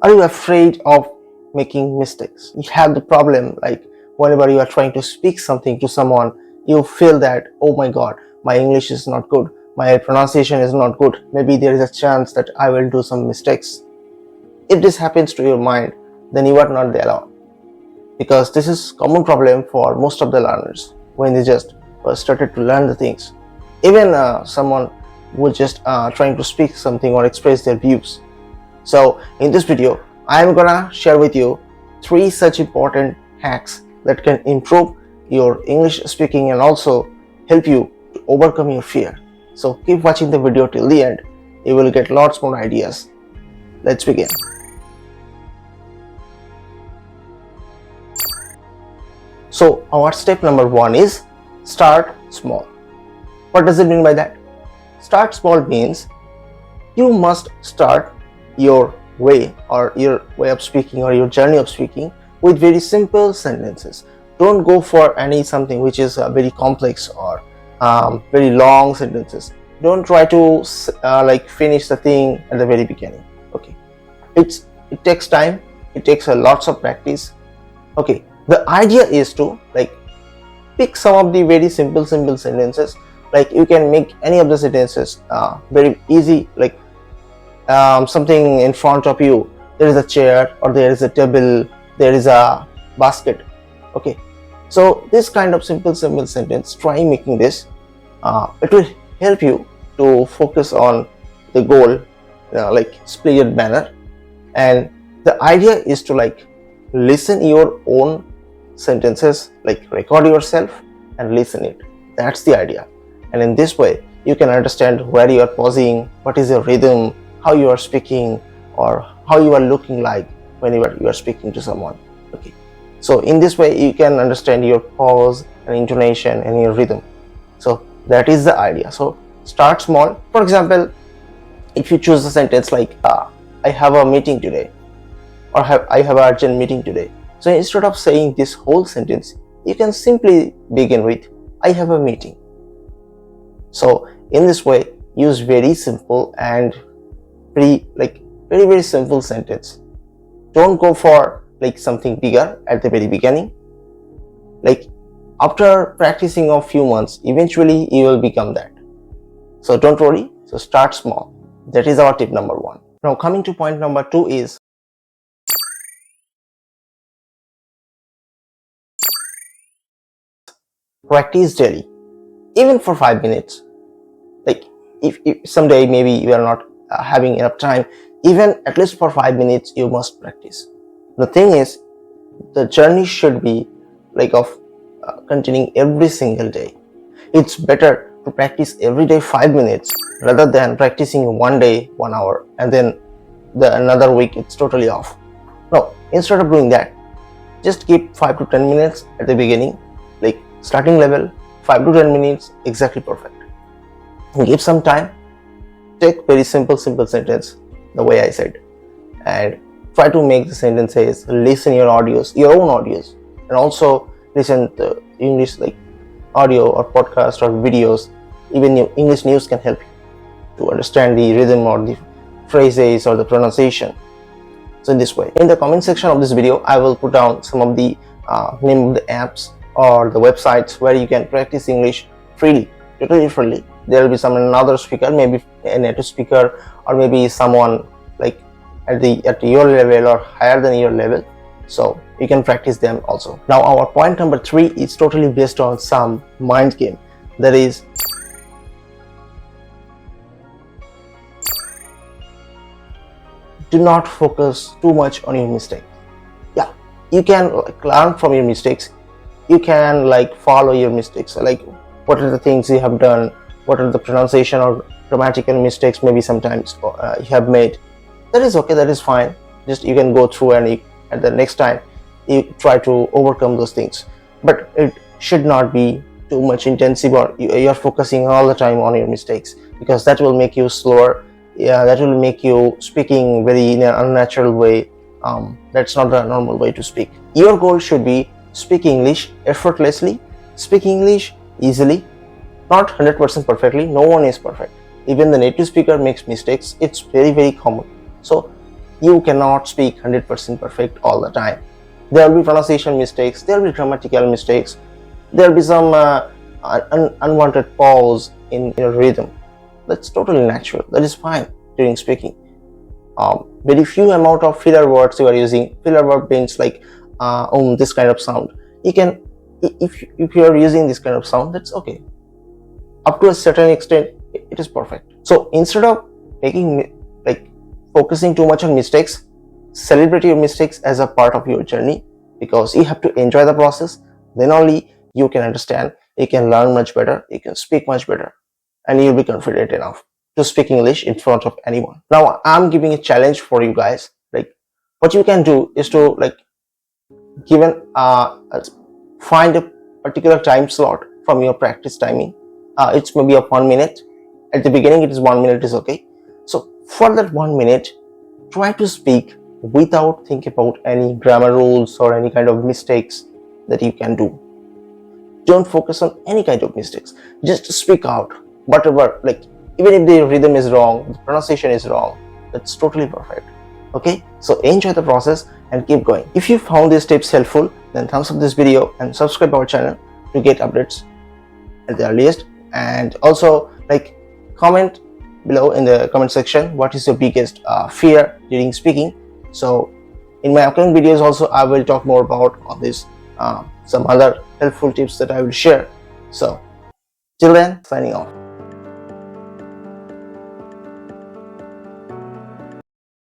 Are you afraid of making mistakes? You have the problem like whenever you are trying to speak something to someone, you feel that, oh my god, my English is not good, my pronunciation is not good, maybe there is a chance that I will do some mistakes. If this happens to your mind, then you are not there alone, because this is common problem for most of the learners when they just started to learn the things. Even someone who just trying to speak something or express their views. So in this video, I am gonna share with you 3 such important hacks that can improve your English speaking and also help you to overcome your fear. So keep watching the video till the end. You will get lots more ideas. Let's begin. So our step number 1 is start small. What does it mean by that? Start small means you must start your way of speaking or your journey of speaking with very simple sentences. Don't go for any something which is very complex or very long sentences. Don't try to finish the thing at the very beginning. Okay, it takes time. It takes lots of practice. Okay, the idea is to pick some of the very simple sentences. Like you can make any of the sentences very easy. Like something in front of you, there is a chair or there is a table, there is a basket. Okay, so this kind of simple sentence, try making this. It will help you to focus on the goal split manner. And the idea is to listen your own sentences, record yourself and listen it. That's the idea. And in this way you can understand where you are pausing, what is your rhythm, how you are speaking, or how you are looking like whenever you are speaking to someone. Okay, so in this way you can understand your pause and intonation and your rhythm. So that is the idea. So start small. For example, if you choose a sentence like I have a meeting today, or I have an urgent meeting today. So instead of saying this whole sentence, you can simply begin with I have a meeting. So in this way, use very simple and very simple sentence. Don't go for something bigger at the very beginning. After practicing a few months, eventually you will become that. So don't worry. So start small. That is our tip number 1. Now coming to point number 2 is practice daily, even for 5 minutes. If someday maybe you are not having enough time, even at least for 5 minutes you must practice. The thing is, the journey should be continuing every single day. It's better to practice every day 5 minutes rather than practicing one day 1 hour and then another week it's totally off. No, instead of doing that, just keep 5 to 10 minutes at the beginning, starting level 5 to 10 minutes, exactly perfect. Give some time, take very simple sentence the way I said, and try to make the sentences, listen your audios, your own audios, and also listen to English audio or podcast or videos. Even your English news can help you to understand the rhythm or the phrases or the pronunciation. So in this way, in the comment section of this video, I will put down some of the name of the apps or the websites where you can practice English freely, totally freely. There will be another speaker, maybe a native speaker, or maybe someone at your level or higher than your level. So you can practice them also. Now our point number 3 is totally based on some mind game. That is, do not focus too much on your mistakes. Yeah, you can learn from your mistakes. You can follow your mistakes. What are the things you have done? What are the pronunciation or grammatical mistakes maybe sometimes you have made? That is okay, that is fine. Just you can go through and at the next time you try to overcome those things. But it should not be too much intensive, or you're focusing all the time on your mistakes, because that will make you slower. Yeah, that will make you speaking very in an unnatural way. That's not the normal way to speak. Your goal should be speak English effortlessly, speak English easily, not 100% perfectly. No one is perfect. Even the native speaker makes mistakes. It's very common. So you cannot speak 100% perfect all the time. There will be pronunciation mistakes, there will be grammatical mistakes, there will be some unwanted pause in your rhythm. That's totally natural. That is fine during speaking. Very few amount of filler words you are using. Filler word means like this kind of sound. You can, if you are using this kind of sound, that's okay. Up to a certain extent, it is perfect. So instead of focusing too much on mistakes, celebrate your mistakes as a part of your journey, because you have to enjoy the process. Then only you can understand, you can learn much better, you can speak much better, and you'll be confident enough to speak English in front of anyone. Now I'm giving a challenge for you guys. Like, what you can do is to find a particular time slot from your practice timing. It's maybe of 1 minute. At the beginning, it is 1 minute is okay. So for that 1 minute, try to speak without thinking about any grammar rules or any kind of mistakes that you can do. Don't focus on any kind of mistakes. Just speak out whatever, even if the rhythm is wrong, the pronunciation is wrong, that's totally perfect. Okay, so enjoy the process and keep going. If you found these tips helpful, then thumbs up this video and subscribe our channel to get updates at the earliest. And also comment below in the comment section what is your biggest fear during speaking. So in my upcoming videos also I will talk more about all this, some other helpful tips that I will share. So till then, signing off.